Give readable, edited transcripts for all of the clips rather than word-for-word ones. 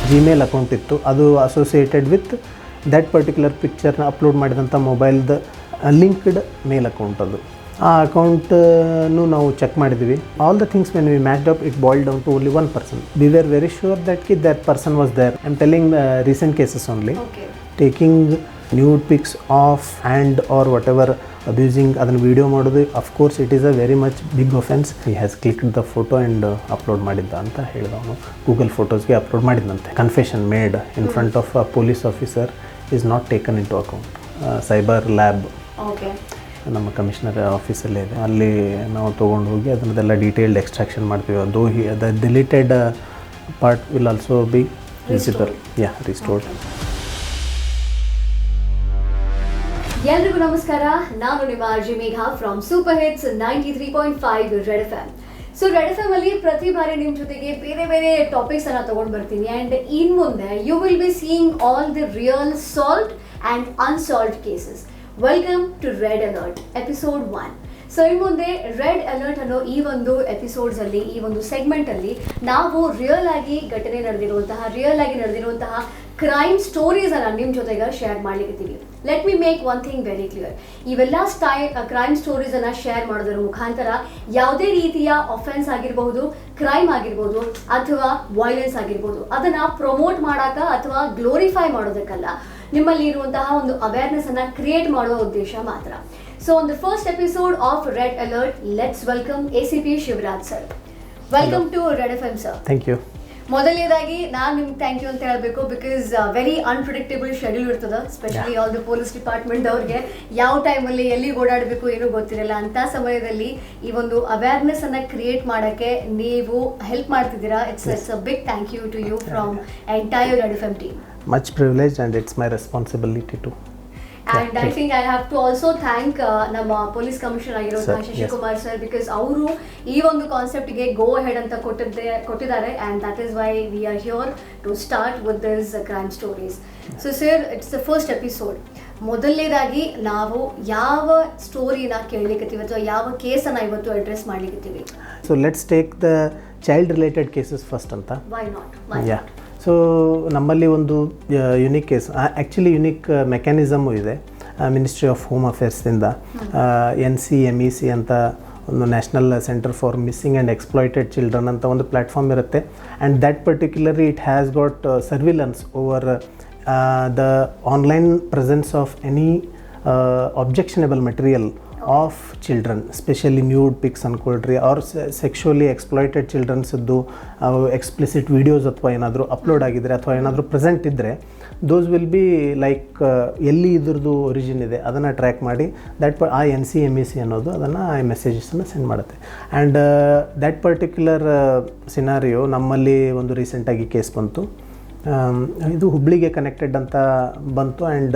Gmail account ಇತ್ತು, ಅದು associated with that particular ಪಿಕ್ಚರ್ನ ಅಪ್ಲೋಡ್ ಮಾಡಿದಂಥ ಮೊಬೈಲ್ದ ಲಿಂಕ್ಡ್ ಮೇಲ್ ಅಕೌಂಟ್ ಅದು. ಆ ಅಕೌಂಟನ್ನು ನಾವು ಚೆಕ್ ಮಾಡಿದ್ವಿ. All the things when we matched up it boiled down to only one person. We were very sure that person was there. I am telling recent cases only. Okay. Taking nude pics of hand or whatever, abusing ಅದನ್ನು video ಮಾಡೋದು, of course it is a very much big offence. He has clicked the photo and upload ಮಾಡಿದ್ದ ಅಂತ ಹೇಳಿದವನು. Google ಫೋಟೋಸ್ಗೆ upload ಮಾಡಿದ್ದಂತೆ. Confession made in front of a police officer is not taken into account. Cyber lab ನಮ್ಮ commissioner ಆಫೀಸಲ್ಲೇ ಇದೆ, ಅಲ್ಲಿ ನಾವು ತೊಗೊಂಡು ಹೋಗಿ ಅದನ್ನೆಲ್ಲ ಡೀಟೇಲ್ಡ್ ಎಕ್ಸ್ಟ್ರಾಕ್ಷನ್ ಮಾಡ್ತೀವಿ. ಅದು the deleted part will also be visible. Restored. ಎಲ್ರಿಗೂ ನಮಸ್ಕಾರ, ನಾನು ನಿಮ್ಮ RJ Megha from super hits 93.5 red FM. So red FM ಅಲ್ಲಿ ಪ್ರತಿ ಬಾರಿ ನಿಮ್ಮ ಜೊತೆಗೆ ಬೇರೆ ಬೇರೆ ಟಾಪಿಕ್ಸ್ ಅನ್ನ ತಗೊಂಡು ಬರ್ತೀನಿ. ಆ್ಯಂಡ್ ಇನ್ ಮುಂದೆ you will be seeing all the real solved and unsolved cases. Welcome to red alert episode 1. So ಇನ್ನು ಮುಂದೆ ರೆಡ್ ಅಲರ್ಟ್ ಅನ್ನೋ ಈ ಒಂದು ಎಪಿಸೋಡ್ಸಲ್ಲಿ, ಈ ಒಂದು ಸೆಗ್ಮೆಂಟಲ್ಲಿ ನಾವು ರಿಯಲ್ ಆಗಿ ನಡೆದಿರುವಂತಹ ಕ್ರೈಮ್ ಸ್ಟೋರೀಸನ್ನು ನಿಮ್ಮ ಜೊತೆಗೆ ಶೇರ್ ಮಾಡ್ಲಿಕ್ಕಿದ್ದೀವಿ. Let me make one thing very clear. ಇವೆಲ್ಲ ಕ್ರೈಮ್ ಸ್ಟೋರೀಸನ್ನು ಶೇರ್ ಮಾಡೋದ್ರ ಮುಖಾಂತರ ಯಾವುದೇ ರೀತಿಯ ಅಫೆನ್ಸ್ ಆಗಿರಬಹುದು, ಕ್ರೈಮ್ ಆಗಿರ್ಬೋದು ಅಥವಾ ವೈಲೆನ್ಸ್ ಆಗಿರ್ಬೋದು, ಅದನ್ನು ಪ್ರಮೋಟ್ ಮಾಡೋಕೆ ಅಥವಾ ಗ್ಲೋರಿಫೈ ಮಾಡೋದಕ್ಕಲ್ಲ, ನಿಮ್ಮಲ್ಲಿ ಇರುವಂತಹ ಒಂದು ಅವೇರ್ನೆಸ್ ಅನ್ನು ಕ್ರಿಯೇಟ್ ಮಾಡುವ ಉದ್ದೇಶ ಮಾತ್ರ. So on the first episode of Red Alert, let's welcome ACP Shivraj sir. Welcome to Red FM sir. Thank you. ಮೊದಲನೇದಾಗಿ ನಾನು ನಿಮ್ಗೆ ಥ್ಯಾಂಕ್ ಯು ಅಂತ ಹೇಳಬೇಕು, ಬಿಕಾಸ್ ವೆರಿ ಅನ್ಪ್ರಿಡಿಕ್ಟೇಬಲ್ ಶೆಡ್ಯೂಲ್ ಇರ್ತದೆ, specially all the police department ಅವ್ರಿಗೆ ಯಾವ ಟೈಮಲ್ಲಿ ಎಲ್ಲಿ ಓಡಾಡಬೇಕು ಏನೂ ಗೊತ್ತಿರಲ್ಲ. ಅಂಥ ಸಮಯದಲ್ಲಿ ಈ ಒಂದು ಅವೇರ್ನೆಸ್ ಅನ್ನು ಕ್ರಿಯೇಟ್ ಮಾಡೋಕ್ಕೆ ನೀವು ಹೆಲ್ಪ್ ಮಾಡ್ತಿದ್ದೀರಾ. It's a big thank you to you from entire red FM team. Much privileged and it's my responsibility too. And I think I have to also thank ನಮ್ಮ ಪೊಲೀಸ್ ಕಮಿಷನರ್ ಆಗಿರುವಂತಹ Shashikumar sir, because ಅವರು ಈ ಒಂದು ಕಾನ್ಸೆಪ್ಟ್ಗೆ ಗೋ ahead ಅಂತ ಕೊಟ್ಟಿದ್ದಾರೆ. And that is why we are here to start with this crime stories. So sir, it's the first episode. ಮೊದಲನೇದಾಗಿ ನಾವು ಯಾವ ಸ್ಟೋರಿನ ಕೇಳಲಿಕ್ಕತ್ತೀವಿ ಅಥವಾ ಯಾವ ಕೇಸನ್ನು ಇವತ್ತು ಅಡ್ರೆಸ್ ಮಾಡ್ಲಿಕ್ಕತ್ತೀವಿ? So let's take the child related cases first ಅಂತ. Why not? ಸೊ ನಮ್ಮಲ್ಲಿ ಒಂದು unique case, actually unique mechanism ಇದೆ ಮಿನಿಸ್ಟ್ರಿ ಆಫ್ ಹೋಮ್ ಅಫೇರ್ಸಿಂದ. NCMEC ಅಂತ ಒಂದು national centre for missing and exploited children ಅಂತ ಒಂದು ಪ್ಲ್ಯಾಟ್ಫಾರ್ಮ್ ಇರುತ್ತೆ. And that particularly it has got surveillance over the online presence of any objectionable material of children, specially nude pics ಅಂದ್ಕೊಳ್ರಿ, or sexually exploited ಚಿಲ್ಡ್ರನ್ಸದ್ದು explicit videos ಅಥವಾ ಏನಾದರೂ upload ಆಗಿದ್ದರೆ ಅಥವಾ ಏನಾದರೂ ಪ್ರೆಸೆಂಟ್ ಇದ್ದರೆ, ದೋಸ್ ವಿಲ್ ಬಿ ಲೈಕ್ ಎಲ್ಲಿ ಇದ್ರದ್ದು ಒರಿಜಿನ್ ಇದೆ ಅದನ್ನು ಟ್ರ್ಯಾಕ್ ಮಾಡಿ ಆ NCMEC ಅನ್ನೋದು ಅದನ್ನು ಆ ಮೆಸೇಜಸನ್ನು ಸೆಂಡ್ ಮಾಡುತ್ತೆ. ಆ್ಯಂಡ್ ದ್ಯಾಟ್ ಪರ್ಟಿಕ್ಯುಲರ್ ಸಿನಾರಿಯೋ ನಮ್ಮಲ್ಲಿ ಒಂದು ರೀಸೆಂಟಾಗಿ ಕೇಸ್ ಬಂತು. ಇದು ಹುಬ್ಳಿಗೆ ಕನೆಕ್ಟೆಡ್ ಅಂತ ಬಂತು. And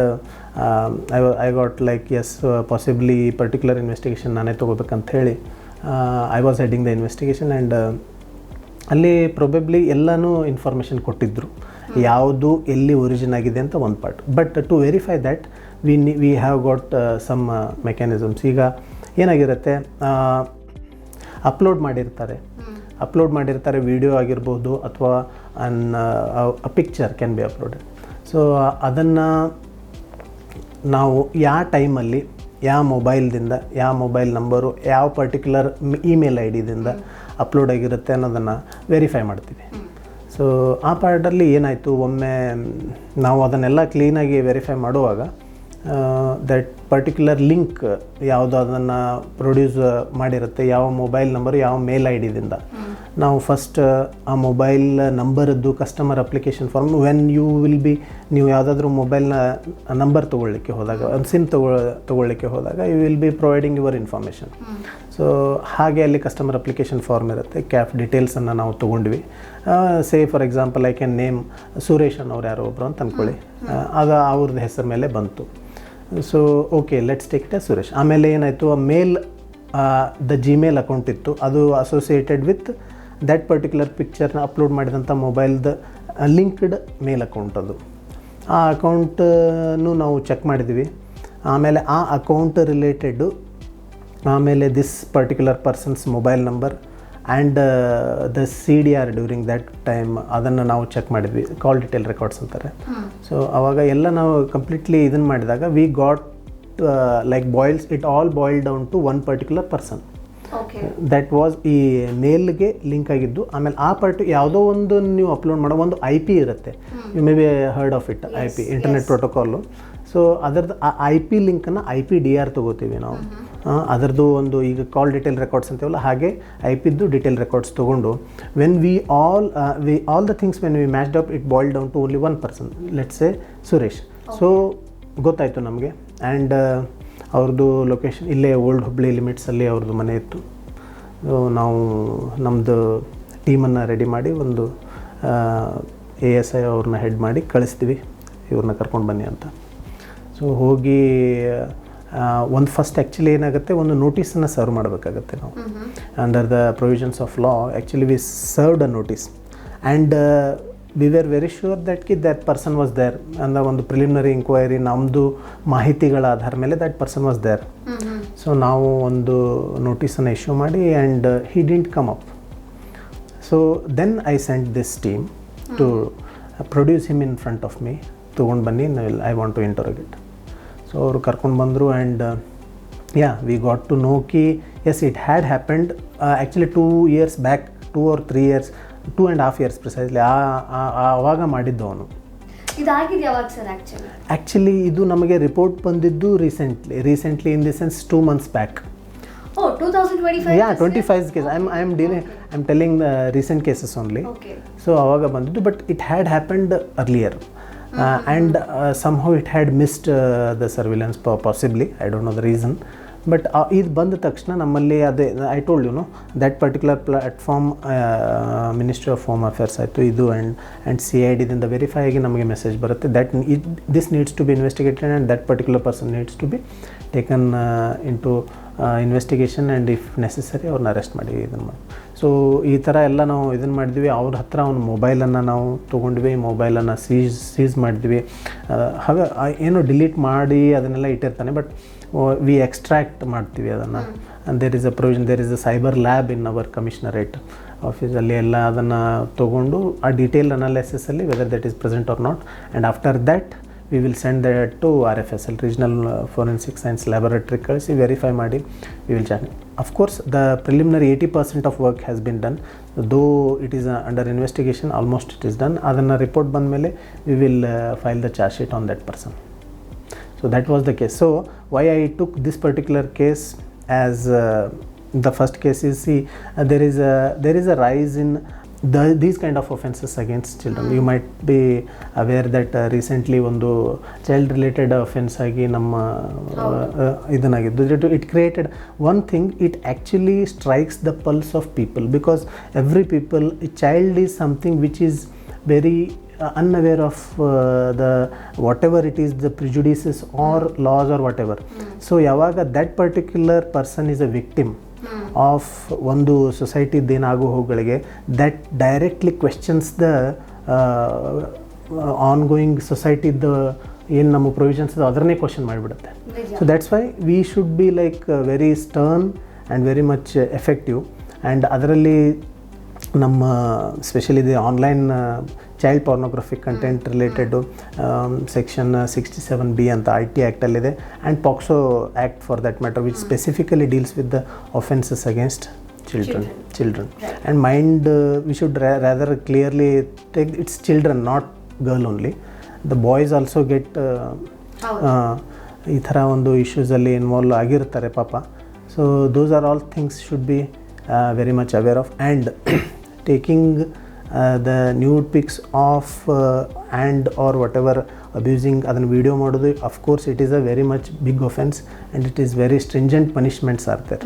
I got like as possibly particular investigation ನಾನೇ ತೊಗೋಬೇಕಂತ ಹೇಳಿ I was heading the investigation. And ಅಲ್ಲಿ ಪ್ರೊಬೆಬ್ಲಿ ಎಲ್ಲನೂ ಇನ್ಫಾರ್ಮೇಷನ್ ಕೊಟ್ಟಿದ್ದರು, ಯಾವುದು ಎಲ್ಲಿ ಒರಿಜಿನ್ ಆಗಿದೆ ಅಂತ ಒಂದು part. But to verify that we have got some mechanisms. ಈಗ ಏನಾಗಿರುತ್ತೆ, ಅಪ್ಲೋಡ್ ಮಾಡಿರ್ತಾರೆ ವಿಡಿಯೋ ಆಗಿರ್ಬೋದು ಅಥವಾ a picture can be uploaded. So ಅದನ್ನು ನಾವು ಯಾವ ಟೈಮಲ್ಲಿ ಯಾವ ಮೊಬೈಲ್ದಿಂದ, ಯಾವ ಮೊಬೈಲ್ ನಂಬರು, ಯಾವ ಪರ್ಟಿಕ್ಯುಲರ್ ಇಮೇಲ್ ID-ದಿಂದ ಅಪ್ಲೋಡ್ ಆಗಿರುತ್ತೆ ಅನ್ನೋದನ್ನು ವೆರಿಫೈ ಮಾಡ್ತೀವಿ. ಸೊ ಆ ಪಾರ್ಟಲ್ಲಿ ಏನಾಯಿತು, ಒಮ್ಮೆ ನಾವು ಅದನ್ನೆಲ್ಲ ಕ್ಲೀನಾಗಿ ವೆರಿಫೈ ಮಾಡುವಾಗ ದಟ್ ಪರ್ಟಿಕ್ಯುಲರ್ ಲಿಂಕ್ ಯಾವುದು ಅದನ್ನು ಪ್ರೊಡ್ಯೂಸ್ ಮಾಡಿರುತ್ತೆ, ಯಾವ ಮೊಬೈಲ್ ನಂಬರು, ಯಾವ ಮೇಲ್ ID-ದಿಂದ, ನಾವು ಫಸ್ಟ್ ಆ ಮೊಬೈಲ್ ನಂಬರದ್ದು ಕಸ್ಟಮರ್ ಅಪ್ಲಿಕೇಶನ್ ಫಾರ್ಮ್ ನೀವು ಯಾವುದಾದ್ರೂ ಮೊಬೈಲ್ನ ನಂಬರ್ ತೊಗೊಳ್ಳಿಕ್ಕೆ ಹೋದಾಗ, ಒಂದು ಸಿಮ್ ತೊಗೊಳ್ಳಿಕ್ಕೆ ಹೋದಾಗ you will be providing your information. So ಹಾಗೆ ಅಲ್ಲಿ ಕಸ್ಟಮರ್ ಅಪ್ಲಿಕೇಶನ್ ಫಾರ್ಮ್ ಇರುತ್ತೆ. ಕ್ಯಾಫ್ ಡೀಟೇಲ್ಸನ್ನು ನಾವು ತೊಗೊಂಡ್ವಿ. Say for example I can name Suresh ಅನ್ನೋರು ಯಾರೋ ಒಬ್ಬರು ಅಂತ ಅಂದ್ಕೊಳ್ಳಿ, ಅದು ಅವ್ರದ್ದು ಹೆಸರು ಮೇಲೆ ಬಂತು. So okay, let's take it Suresh. ಆಮೇಲೆ ಏನಾಯಿತು, ಆ ಮೇಲ್ ದ ಜಿಮೇಲ್ ಅಕೌಂಟ್ ಇತ್ತು, ಅದು ಅಸೋಸಿಯೇಟೆಡ್ ವಿತ್ ದ್ಯಾಟ್ ಪರ್ಟಿಕ್ಯುಲರ್ ಪಿಕ್ಚರ್ನ ಅಪ್ಲೋಡ್ ಮಾಡಿದಂಥ ಮೊಬೈಲ್ದ ಲಿಂಕ್ಡ್ ಮೇಲ್ ಅಕೌಂಟ್ ಅದು. ಆ ಅಕೌಂಟನ್ನು ನಾವು ಚೆಕ್ ಮಾಡಿದ್ವಿ. ಆಮೇಲೆ ಆ ಅಕೌಂಟ್ ರಿಲೇಟೆಡ್ಡು ಆಮೇಲೆ this particular person's mobile number and the CDR during that time ಅದನ್ನು ನಾವು ಚೆಕ್ ಮಾಡಿದ್ವಿ, ಕಾಲ್ ಡಿಟೇಲ್ ರೆಕಾರ್ಡ್ಸ್ ಅಂತಾರೆ. ಸೊ ಅವಾಗ ಎಲ್ಲ ನಾವು ಕಂಪ್ಲೀಟ್ಲಿ ಇದನ್ನು ಮಾಡಿದಾಗ we got like it all boil down to one particular person. That was ಈ ಮೇಲ್ಗೆ ಲಿಂಕ್ ಆಗಿದ್ದು. ಆಮೇಲೆ ಆ ಯಾವುದೋ ಒಂದು ನೀವು ಅಪ್ಲೋಡ್ ಮಾಡೋ ಒಂದು IP ಇರುತ್ತೆ, you may be heard of it, IP internet protocol. So ಅದರದ್ದು ಆ IP ಲಿಂಕನ್ನು IPDR ತೊಗೋತೀವಿ ನಾವು. ಅದರದ್ದು ಒಂದು ಈಗ ಕಾಲ್ ಡಿಟೇಲ್ ರೆಕಾರ್ಡ್ಸ್ ಅಂತೀವಲ್ಲ, ಹಾಗೆ IPದ್ದು ಡಿಟೇಲ್ ರೆಕಾರ್ಡ್ಸ್ ತೊಗೊಂಡು when we all the things when we matched up it boil down to only one person, let's say Suresh. So ಗೊತ್ತಾಯಿತು ನಮಗೆ. ಆ್ಯಂಡ್ ಅವ್ರದ್ದು ಲೊಕೇಶನ್ ಇಲ್ಲೇ ಓಲ್ಡ್ ಹುಬ್ಳಿ ಲಿಮಿಟ್ಸಲ್ಲಿ ಅವ್ರದ್ದು ಮನೆ ಇತ್ತು. ನಾವು ನಮ್ಮದು ಟೀಮನ್ನು ರೆಡಿ ಮಾಡಿ ಒಂದು ASI ಅವ್ರನ್ನ ಹೆಡ್ ಮಾಡಿ ಕಳಿಸ್ತೀವಿ, ಇವ್ರನ್ನ ಕರ್ಕೊಂಡು ಬನ್ನಿ ಅಂತ. ಸೊ ಹೋಗಿ ಒಂದು ಫಸ್ಟ್ ಆ್ಯಕ್ಚುಲಿ ಏನಾಗುತ್ತೆ, ಒಂದು ನೋಟಿಸನ್ನು ಸರ್ವ್ ಮಾಡಬೇಕಾಗತ್ತೆ ನಾವು. Under the provisions of law actually we served a notice and we were very sure that person was there. ಅಂದರೆ ಒಂದು ಪ್ರಿಲಿಮಿನರಿ ಇಂಕ್ವೈರಿ ನಮ್ಮದು ಮಾಹಿತಿಗಳ ಆಧಾರ ಮೇಲೆ that person was there. So ನಾವು ಒಂದು ನೋಟಿಸನ್ನು ಇಶ್ಯೂ ಮಾಡಿ and he didn't come up. So then I sent this team to produce him in front of me. ತೊಗೊಂಡು ಬನ್ನಿ, I want to interrogate. So ಅವರು ಕರ್ಕೊಂಡು ಬಂದರು and we got to know ಕಿ as it had happened actually 2 years back, 2 or 3 years, 2.5 years precisely ಆವಾಗ ಮಾಡಿದ್ದು ಅವನು. ಇದಾಗಿದೆ ಯಾವಾಗ ಸರ್? ಆ್ಯಕ್ಚುಲಿ ಇದು ನಮಗೆ ರಿಪೋರ್ಟ್ ಬಂದಿದ್ದು recently in the sense 2 months back. 2025? Yeah, 25 cases. I'm telling the recent cases only. Okay. So ಆವಾಗ ಬಂದಿದ್ದು, but it had happened earlier. And somehow it had missed the surveillance possibly, I don't know the reason. But ಇದು ಬಂದ ತಕ್ಷಣ ನಮ್ಮಲ್ಲಿ ಅದೇ I told you know that particular platform ministry of home affairs ಆಯಿತು ಇದು and CIDದಿಂದ verify ಆಗಿ ನಮಗೆ ಮೆಸೇಜ್ ಬರುತ್ತೆ that this needs to be investigated and that particular person needs to be taken into investigation and if necessary ಅವ್ರನ್ನ arrest ಮಾಡಿ ಇದನ್ನು ಮಾಡಿ. ಸೊ ಈ ಥರ ಎಲ್ಲ ನಾವು ಇದನ್ನು ಮಾಡಿದ್ವಿ. ಅವ್ರ ಹತ್ರ ಅವ್ನ ಮೊಬೈಲನ್ನು ನಾವು ತೊಗೊಂಡ್ವಿ, ಮೊಬೈಲನ್ನು ಸೀಸ್ ಮಾಡಿದ್ವಿ. ಹಾಗೆ ಏನೋ ಡಿಲೀಟ್ ಮಾಡಿ ಅದನ್ನೆಲ್ಲ ಇಟ್ಟಿರ್ತಾನೆ, ಬಟ್ ವಿ ಎಕ್ಸ್ಟ್ರಾಕ್ಟ್ ಮಾಡ್ತೀವಿ ಅದನ್ನು. And there is a provision, there is a cyber lab in our commissionerate ಆಫೀಸಲ್ಲಿ ಎಲ್ಲ ಅದನ್ನು ತೊಗೊಂಡು ಆ ಡೀಟೇಲ್ ಅನಾಲಿಸಿಸಲ್ಲಿ whether that is present or not. And after that we will send that to RFSL regional forensic science laboratory ಕಳಿಸಿ verify ಮಾಡಿ we will charge. Of course the preliminary 80% of work has been done, though it is under investigation, almost it is done. ಅದನ್ನು report ಬಂದ ಮೇಲೆ we will file the charge sheet on that person. So that was the case. So why I took this particular case as the first case is, see, there is a rise in these kind of offences against children. You might be aware that recently ಒಂದು child related offense ಆಗಿ ನಮ್ಮ ಇದನ್ನಾಗಿದ್ದು, it created one thing, it actually strikes the pulse of people, because every people, a child is something which is very unaware of the whatever it is, the prejudices or laws or whatever. So yawaga that particular person is a victim of ಒಂದು ಸೊಸೈಟಿದ ಏನಾಗೋ ಹೋಗಳಿಗೆ, that directly questions the ongoing societyದ ಏನು ನಮ್ಮ provisions ಅದನ್ನೇ question ಮಾಡಿಬಿಡುತ್ತೆ. So that's why we should be like very stern and very much effective. And ಅದರಲ್ಲಿ ನಮ್ಮ specially ಇದೆ online child pornographic content related section 67B ಅಂತ IT ಆ್ಯಕ್ಟಲ್ಲಿದೆ, and POCSO act for that matter, which specifically deals with the offences against children. And mind, we should rather clearly take it's children, not girl only. The boys also get ಈ ಥರ ಒಂದು ಇಶ್ಯೂಸಲ್ಲಿ involve ಆಗಿರ್ತಾರೆ ಪಾಪ. So those are all things should be very much aware of. And taking the nude pics of and or whatever abusing ಅದನ್ನು video ಮಾಡೋದು, of course it is a very much big offense and it is very stringent punishments are there.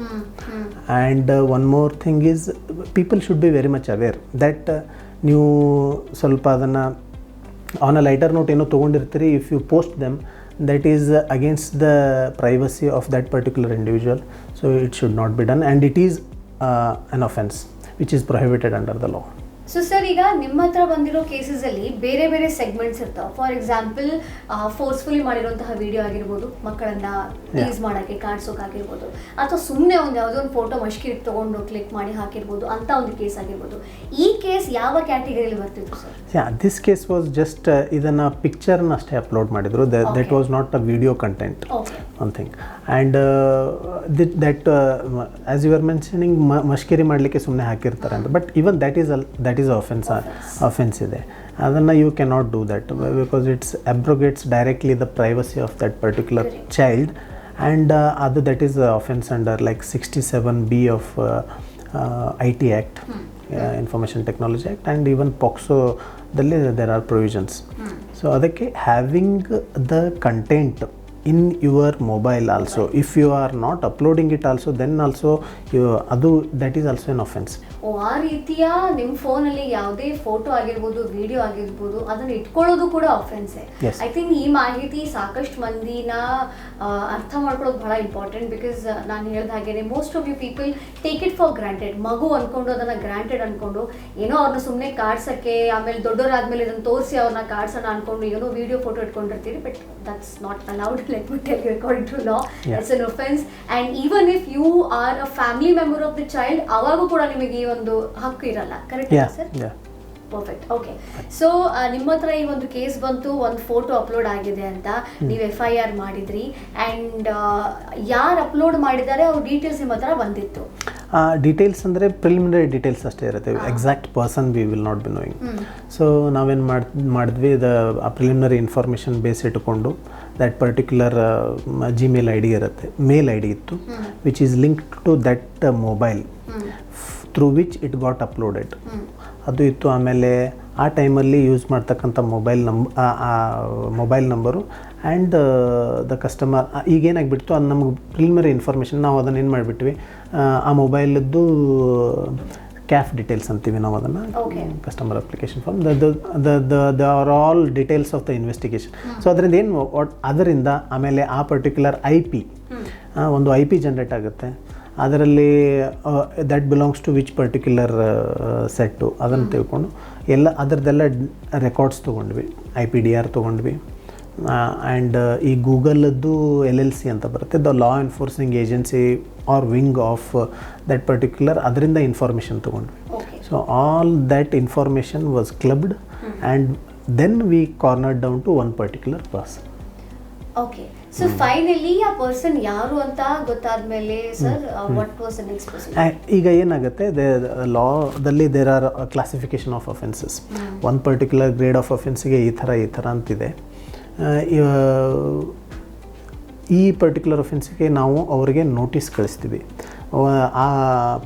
And one more thing is, people should be very much aware that ನೀವು ಸ್ವಲ್ಪ ಅದನ್ನು on a lighter note ಏನೋ ತೊಗೊಂಡಿರ್ತೀರಿ, if you post them, that is against the privacy of that particular individual, so it should not be done, and it is an offense which is prohibited under the law. So sir, ಈಗ ನಿಮ್ಮ ಹತ್ರ ಬಂದಿರೋ ಕೇಸಸಲ್ಲಿ ಬೇರೆ ಬೇರೆ segments ಇರ್ತಾವೆ. For example, forcefully ಮಾಡಿರುವಂತಹ video ಆಗಿರ್ಬೋದು, ಮಕ್ಕಳನ್ನ ಟೀಸ್ ಮಾಡೋಕ್ಕೆ ಕಾಡ್ಸೋಕ್ಕಾಗಿರ್ಬೋದು, ಅಥವಾ ಸುಮ್ಮನೆ ಒಂದು ಯಾವುದೋ ಒಂದು ಫೋಟೋ ಮಷ್ಕಿರಿಗೆ ತೊಗೊಂಡು ಕ್ಲಿಕ್ ಮಾಡಿ ಹಾಕಿರ್ಬೋದು ಅಂತ ಒಂದು ಕೇಸ್ ಆಗಿರ್ಬೋದು. ಈ ಕೇಸ್ ಯಾವ ಕ್ಯಾಟಗರಿಯಲ್ಲಿ ಬರ್ತಿತ್ತು sir? This case was just ಇದನ್ನು ಪಿಕ್ಚರ್ನ ಅಷ್ಟೇ ಅಪ್ಲೋಡ್ ಮಾಡಿದ್ರು. That was not a video content one thing. And that as you are mentioning ಮಷ್ಕಿರಿ ಮಾಡಲಿಕ್ಕೆ ಸುಮ್ಮನೆ ಹಾಕಿರ್ತಾರೆ ಅಂತ. But even that is offense ಇದೆ. ಅದನ್ನು you can not do that because it's abrogates directly the privacy of that particular child. And ಅದು that is offense under like 67B of IT Act, Information Technology Act, and even POCSO-ದಲ್ಲಿ there are provisions. So ಅದಕ್ಕೆ having the content in your mobile also, if you are not uploading it also, then also that is also an offense. ಆ ರೀತಿಯ ನಿಮ್ಮ ಫೋನಲ್ಲಿ ಯಾವುದೇ photo ಆಗಿರ್ಬೋದು, video ಆಗಿರ್ಬೋದು, ಅದನ್ನು ಇಟ್ಕೊಳ್ಳೋದು ಕೂಡ ಅಫೆನ್ಸೇ. ಐ ಥಿಂಕ್ ಈ ಮಾಹಿತಿ ಸಾಕಷ್ಟು ಮಂದಿನ ಅರ್ಥ ಮಾಡ್ಕೊಳ್ಳೋದು ಬಹಳ ಇಂಪಾರ್ಟೆಂಟ್. ಬಿಕಾಸ್ ನಾನು ಹೇಳಿದ ಹಾಗೇನೆ most of you people take it for granted. ಮಗು ಅಂದ್ಕೊಂಡು ಅದನ್ನು ಗ್ರಾಂಟೆಡ್ ಅಂದ್ಕೊಂಡು ಏನೋ ಅವ್ರನ್ನ ಸುಮ್ಮನೆ ಕಾಡ್ಸೋಕ್ಕೆ, ಆಮೇಲೆ ದೊಡ್ಡವರಾದ್ಮೇಲೆ ಇದನ್ನು ತೋರಿಸಿ ಅವ್ರನ್ನ ಕಾಡ್ಸೋಣ ಅಂದ್ಕೊಂಡು ಏನೋ ವಿಡಿಯೋ ಫೋಟೋ ಇಟ್ಕೊಂಡಿರ್ತೀರಿ. But that's not allowed. Let me tell you, according to law, it's an offense. And even if you are a family member of the child, ಅವಾಗೂ ಕೂಡ ನಿಮಗೆ ಈ ಒಂದು ಹಕ್ಕು ಇರಲ್ಲ. Correct sir? Perfect. Okay. So ನಿಮ್ಮ ಹತ್ರ ಈ ಒಂದು ಕೇಸ್ ಬಂತು, ಒಂದು ಫೋಟೋ ಅಪ್ಲೋಡ್ ಆಗಿದೆ ಅಂತ ನೀವು FIR ಮಾಡಿದ್ರಿ. ಆ್ಯಂಡ್ ಯಾರು ಅಪ್ಲೋಡ್ ಮಾಡಿದ್ದಾರೆ ಅವ್ರ ಡೀಟೇಲ್ಸ್ ನಿಮ್ಮ ಹತ್ರ ಬಂದಿತ್ತು? ಡೀಟೇಲ್ಸ್ ಅಂದರೆ ಪ್ರಿಲಿಮಿನರಿ ಡೀಟೇಲ್ಸ್ ಅಷ್ಟೇ ಇರುತ್ತೆ. Exact person we will not be knowing. So ನಾವೇನು ಮಾಡಿದ್ವಿ, ಆ ಪ್ರಿಲಿಮಿನರಿ ಇನ್ಫಾರ್ಮೇಷನ್ ಬೇಸ್ ಇಟ್ಕೊಂಡು ದಟ್ ಪರ್ಟಿಕ್ಯುಲರ್ Gmail ID ಇರುತ್ತೆ, ಮೇಲ್ ID ಇತ್ತು, which is linked to that mobile through which it got uploaded. ಅದು ಇತ್ತು. ಆಮೇಲೆ ಆ ಟೈಮಲ್ಲಿ ಯೂಸ್ ಮಾಡ್ತಕ್ಕಂಥ mobile number and the customer ಈಗೇನಾಗಿಬಿಡ್ತು, ಅದು ನಮ್ಗೆ ಪ್ರಿಲಿಮಿನರಿ ಇನ್ಫಾರ್ಮೇಷನ್ ನಾವು ಅದನ್ನು ಏನು ಮಾಡಿಬಿಟ್ವಿ, ಆ ಮೊಬೈಲದ್ದು ಕ್ಯಾಫ್ ಡೀಟೇಲ್ಸ್ ಅಂತೀವಿ ನಾವು ಅದನ್ನು, customer application form, the are all details of the investigation. So ಅದರಿಂದ ಏನು ಅದರಿಂದ ಆಮೇಲೆ ಆ ಪರ್ಟಿಕ್ಯುಲರ್ IP ಒಂದು IP ಜನ್ರೇಟ್ ಆಗುತ್ತೆ. ಅದರಲ್ಲಿ that belongs to which particular set ಅದನ್ನು ತಿಳ್ಕೊಂಡು ಅದರದ್ದೆಲ್ಲ ರೆಕಾರ್ಡ್ಸ್ ತೊಗೊಂಡ್ವಿ, IPDR ತೊಗೊಂಡ್ವಿ. ಆ್ಯಂಡ್ ಈ ಗೂಗಲದ್ದು LLC ಅಂತ ಬರುತ್ತೆ, the law enforcing agency or wing of that particular, ಅದರಿಂದ ಇನ್ಫಾರ್ಮೇಷನ್ ತೊಗೊಂಡ್ವಿ. So all that information was clubbed and then we cornered down to one particular person. Okay. So finally ಆ person ಯಾರು ಅಂತ ಗೊತ್ತಾದ್ಮೇಲೆ sir, what was the next procedure? ಈಗ ಏನಾಗುತ್ತೆ, ಲಾದಲ್ಲಿ there are classification of offences. One particular grade of ಅಫೆನ್ಸಿಗೆ ಈ ಥರ ಅಂತಿದೆ. ಈ ಪರ್ಟಿಕ್ಯುಲರ್ ಅಫೆನ್ಸಿಗೆ ನಾವು ಅವರಿಗೆ ನೋಟಿಸ್ ಕಳಿಸ್ತೀವಿ. ಆ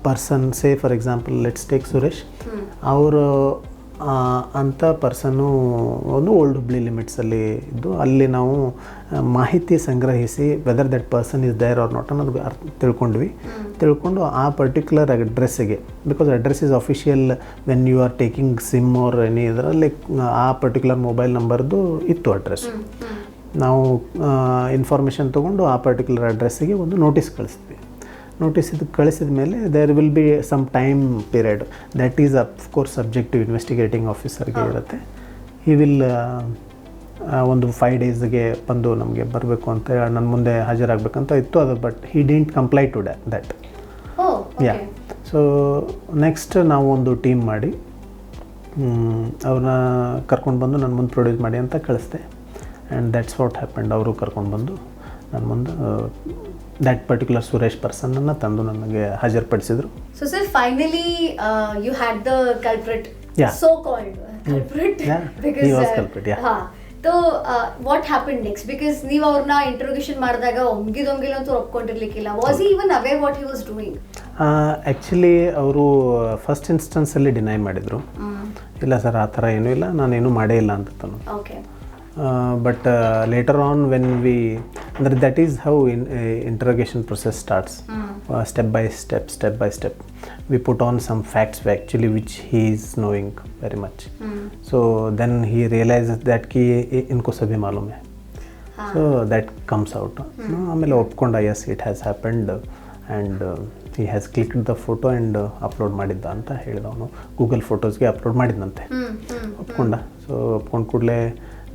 person, say for example let's take Suresh, ಅವರು ಅಂಥ ಪರ್ಸನ್ನು ಒಂದು ಓಲ್ಡ್ ಹುಬ್ಳಿ ಲಿಮಿಟ್ಸಲ್ಲಿ ಇದ್ದು, ಅಲ್ಲಿ ನಾವು ಮಾಹಿತಿ ಸಂಗ್ರಹಿಸಿ whether that person is there or not ಅನ್ನೋದು ತಿಳ್ಕೊಂಡು ಆ ಪರ್ಟಿಕ್ಯುಲರ್ ಅಡ್ರೆಸ್ಸಿಗೆ, because address is official when you are taking sim or any ಇದರಲ್ಲಿ, ಆ ಪರ್ಟಿಕ್ಯುಲರ್ ಮೊಬೈಲ್ ನಂಬರ್ದು ಇತ್ತು ಅಡ್ರೆಸ್. ನಾವು ಇನ್ಫಾರ್ಮೇಷನ್ ತೊಗೊಂಡು ಆ ಪರ್ಟಿಕ್ಯುಲರ್ ಅಡ್ರೆಸ್ಸಿಗೆ ಒಂದು ನೋಟಿಸ್ ಕಳಿಸ್ತೀವಿ. ನೋಟಿಸ್ ಇದು ಕಳಿಸಿದ ಮೇಲೆ there will be some time period that is of course subject to investigating ಆಫೀಸರ್ಗೆ ಇರುತ್ತೆ. ಹಿ ವಿಲ್ ಒಂದು 5 ಡೇಸ್ಗೆ ಬಂದು ನಮಗೆ ಬರಬೇಕು ಅಂತ ನನ್ನ ಮುಂದೆ ಹಾಜರಾಗಬೇಕಂತ ಇತ್ತು ಅದು. But he didn't comply to that. Yeah. So next ನಾವು ಒಂದು ಟೀಮ್ ಮಾಡಿ ಅವ್ರನ್ನ ಕರ್ಕೊಂಡು ಬಂದು ನನ್ನ ಮುಂದೆ ಪ್ರೊಡ್ಯೂಸ್ ಮಾಡಿ ಅಂತ ಕಳಿಸ್ದೆ. And that's what happened. ಅವರು ಕರ್ಕೊಂಡು ಬಂದು ನನ್ನ ಮುಂದೆ that particular Suresh person ಅನ್ನು ತಂದು ನನಗೆ ಹಾಜರುಪಡಿಸಿದ್ರು. So sir, finally you had the culprit, so called culprit, because he was culprit, so what happened next? Because ನೀವು ಅವ್ರನ್ನ ಇಂಟರೋಗೇಷನ್ ಮಾಡಿದಾಗ ಒಮ್ಗಿದೊಂಗಿಲಂತೂ ಒಪ್ಕೊಂಡಿರ್ಲಿಕ್ಕಿಲ್ಲ. was he even aware what he was doing? Actually ಅವರು first ಇನ್ಸ್ಟೆನ್ಸಲ್ಲಿ deny ಮಾಡಿದರು. ಇಲ್ಲ sir, ಆ ಥರ ಏನೂ ಇಲ್ಲ, ನಾನೇನು ಮಾಡೇ ಇಲ್ಲ ಅಂತ. Okay. But later on when that is how interrogation process starts. Step by step we put on some facts actually which he is knowing very much. So then he realizes that ki inko sabhi malum hai. So that comes out. ಆಮೇಲೆ ಒಪ್ಕೊಂಡ, yes it has happened and he has clicked the photo and upload ಮಾಡಿದ್ದ ಅಂತ ಹೇಳಿದ ಅವನು. Google ಫೋಟೋಸ್ಗೆ upload ಮಾಡಿದ್ದಂತೆ. ಒಪ್ಕೊಂಡ. So ಒಪ್ಕೊಂಡು ಕೂಡಲೇ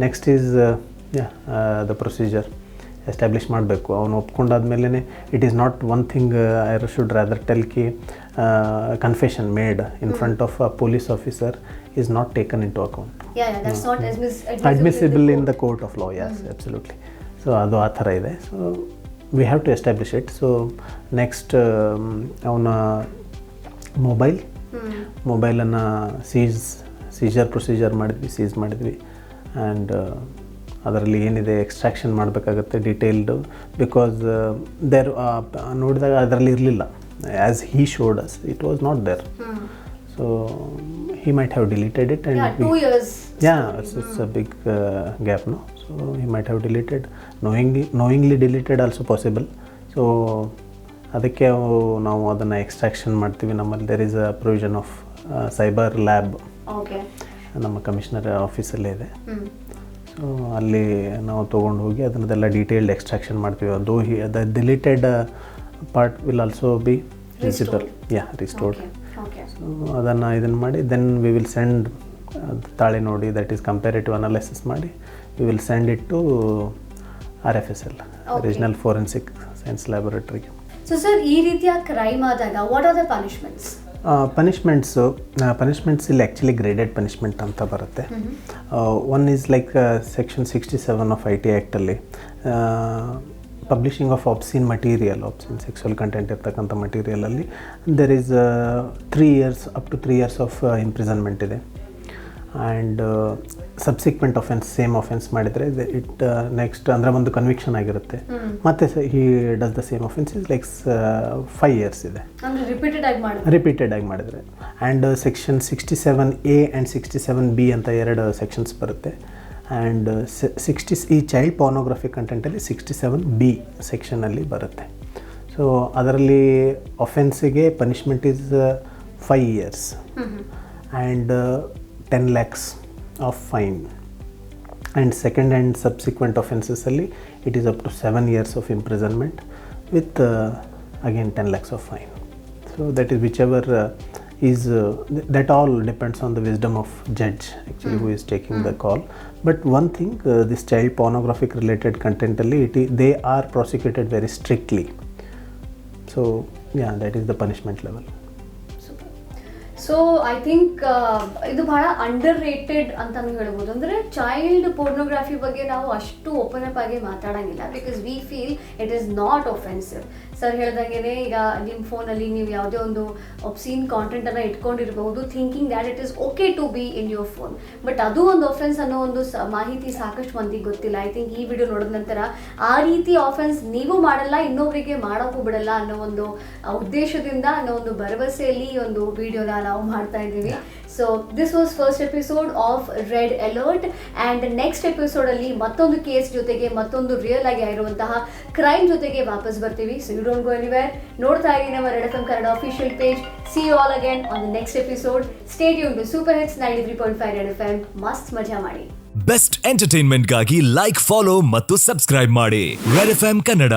next is the procedure establish ಮಾಡಬೇಕು. ಅವನು ಒಪ್ಕೊಂಡಾದ್ಮೇಲೆ it is not one thing I should rather tell ಕಿ confession made in front of a police officer is not taken into account. Admissible in the court of law. Yes, absolutely. So ಅದು ಆ ಥರ ಇದೆ. So we have to establish it. So next ಅವನ ಮೊಬೈಲನ್ನು seizure procedure ಮಾಡಿದ್ವಿ, seize ಮಾಡಿದ್ವಿ. And ಅದರಲ್ಲಿ ಏನಿದೆ ಎಕ್ಸ್ಟ್ರಾಕ್ಷನ್ ಮಾಡಬೇಕಾಗತ್ತೆ ಡೀಟೇಲ್ಡು. ಬಿಕಾಸ್ ದೇರ್ ನೋಡಿದಾಗ ಅದರಲ್ಲಿ ಇರಲಿಲ್ಲ. As he showed us it was not there. So he might have deleted it and 2 years. It's a big gap, no? So he might have deleted, knowingly deleted also possible. So ಅದಕ್ಕೆ ನಾವು ಅದನ್ನು extraction ಮಾಡ್ತೀವಿ. ನಮ್ಮಲ್ಲಿ there is a provision of cyber lab. ನಮ್ಮ commissioner ಆಫೀಸಲ್ಲೇ ಇದೆ. So ಅಲ್ಲಿ ನಾವು ತೊಗೊಂಡು ಹೋಗಿ ಅದನ್ನದೆಲ್ಲ ಡೀಟೇಲ್ಡ್ ಎಕ್ಸ್ಟ್ರಾಕ್ಷನ್ ಮಾಡ್ತೀವಿ. ಅದು the deleted part will also be visible. Restored. So ಇದನ್ನು ಮಾಡಿ ದೆನ್ ವಿ ವಿಲ್ ಸೆಂಡ್ ತಾಳೆ ನೋಡಿ, ದಟ್ ಈಸ್ ಕಂಪ್ಯಾರಿಟಿವ್ ಅನಾಲಿಸಿಸ್ ಮಾಡಿ we will send it to RFSL, regional forensic science ಲ್ಯಾಬೊರೇಟರಿಗೆ. ಸೊ ಸರ್, ಈ ರೀತಿಯ ಕ್ರೈಮ್ ಆದಾಗ what are the punishments? Punishments ಇಲ್ಲಿ ಆ್ಯಕ್ಚುಲಿ ಗ್ರೇಡೆಡ್ ಪನಿಷ್ಮೆಂಟ್ ಅಂತ ಬರುತ್ತೆ. One is like section 67 of IT ಆ್ಯಕ್ಟಲ್ಲಿ publishing of obscene material, obscene sexual content ಇರ್ತಕ್ಕಂಥ ಮಟೀರಿಯಲಲ್ಲಿ there is 3 years up to 3 years of imprisonment ಇದೆ. And subsequent offence, same offence ಮಾಡಿದರೆ it next ಅಂದರೆ ಒಂದು conviction ಆಗಿರುತ್ತೆ. ಮತ್ತು he does the same offence is like 5 years ಇದೆ repeated ಆಗಿ ಮಾಡಿದರೆ. And section 67A and 67B ಅಂತ 2 ಸೆಕ್ಷನ್ಸ್ ಬರುತ್ತೆ. ಆ್ಯಂಡ್ ಈ ಚೈಲ್ಡ್ ಪಾರ್ನೋಗ್ರಫಿ ಕಂಟೆಂಟಲ್ಲಿ 67B ಸೆಕ್ಷನಲ್ಲಿ ಬರುತ್ತೆ. ಸೊ ಅದರಲ್ಲಿ ಅಫೆನ್ಸಿಗೆ punishment is 5 years and 10 lakhs of fine. And second and subsequent ಅಫೆನ್ಸಸಲ್ಲಿ it is up to 7 years of imprisonment with again 10 lakhs of fine. So that is whichever is that all depends on the wisdom of judge actually who is taking the call. But one thing, this child pornographic related content alli they are prosecuted very strictly. So that is the punishment level. So I think ಇದು ಬಹಳ under rated ಅಂತಾನು ಹೇಳ್ಬೋದು. ಅಂದರೆ child pornography ಬಗ್ಗೆ ನಾವು ಅಷ್ಟು open up ಆಗಿ ಮಾತಾಡೋಂಗಿಲ್ಲ, because we feel it is not offensive. Sir ಹೇಳ್ದಂಗೆ ಈಗ ನಿಮ್ಮ ಫೋನಲ್ಲಿ ನೀವು ಯಾವುದೇ ಒಂದು ಒಬ್ಸೀನ್ ಕಾಂಟೆಂಟನ್ನು ಇಟ್ಕೊಂಡಿರಬಹುದು, thinking that it is okay to be in your phone. But ಅದು ಒಂದು ಒಫೆನ್ಸ್ ಅನ್ನೋ ಒಂದು ಮಾಹಿತಿ ಸಾಕಷ್ಟು ಮಂದಿಗೆ ಗೊತ್ತಿಲ್ಲ. ಐ ಥಿಂಕ್ ಈ ವಿಡಿಯೋ ನೋಡಿದ ನಂತರ ಆ ರೀತಿ ಆಫೆನ್ಸ್ ನೀವು ಮಾಡಲ್ಲ, ಇನ್ನೊಬ್ಬರಿಗೆ ಮಾಡೋಕ್ಕೂ ಬಿಡಲ್ಲ ಅನ್ನೋ ಒಂದು ಉದ್ದೇಶದಿಂದ, ಅನ್ನೋ ಒಂದು ಭರವಸೆಯಲ್ಲಿ ಈ ಒಂದು ವಿಡಿಯೋನ ನಾವು ಮಾಡ್ತಾ ಇದ್ದೀವಿ. So this was first episode of red alert. And next ಎಪಿಸೋಡಲ್ಲಿ ಮತ್ತೊಂದು ಕೇಸ್ ಜೊತೆಗೆ, ಮತ್ತೊಂದು ರಿಯಲ್ ಆಗಿ ಆಗಿರುವಂತಹ ಕ್ರೈಮ್ ಜೊತೆಗೆ ವಾಪಸ್ ಬರ್ತೀವಿ. So you don't go anywhere. ನೋಡ್ತಾ ಇರಿ ನಮ್ಮ red F M Kannada official page. See you all again on the next episode. Stay tuned to Super Hits 93.5 Red FM. ಮಸ್ತ್ ಮಜಾ ಮಾಡಿ. ಬೆಸ್ಟ್ ಎಂಟರ್ಟೈನ್ಮೆಂಟ್ ಗಾಗಿ ಲೈಕ್, ಫಾಲೋ ಮತ್ತು ಸಬ್ಸ್ಕ್ರೈಬ್ ಮಾಡಿ ರೆಡ್ FM ಕನ್ನಡ.